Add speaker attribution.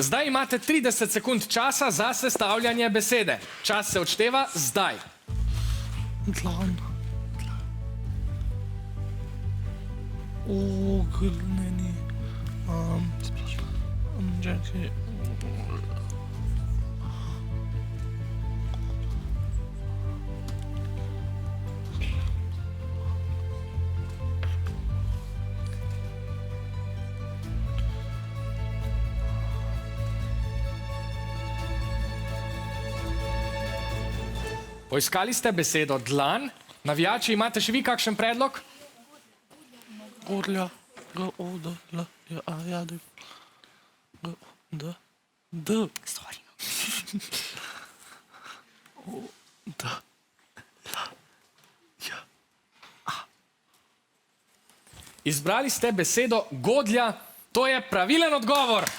Speaker 1: Zdaj imate 30 sekund časa za sestavljanje besede. Čas se odšteva zdaj.
Speaker 2: Dlan. Ognjeni. Čakaj.
Speaker 1: Poiskali ste besedo dlan. Navijači, imate še vi kakšen predlog?
Speaker 2: Godlja. G-O-D-L. Ja, D.
Speaker 3: Sorry.
Speaker 1: Izbrali ste besedo godlja. To je pravilen odgovor.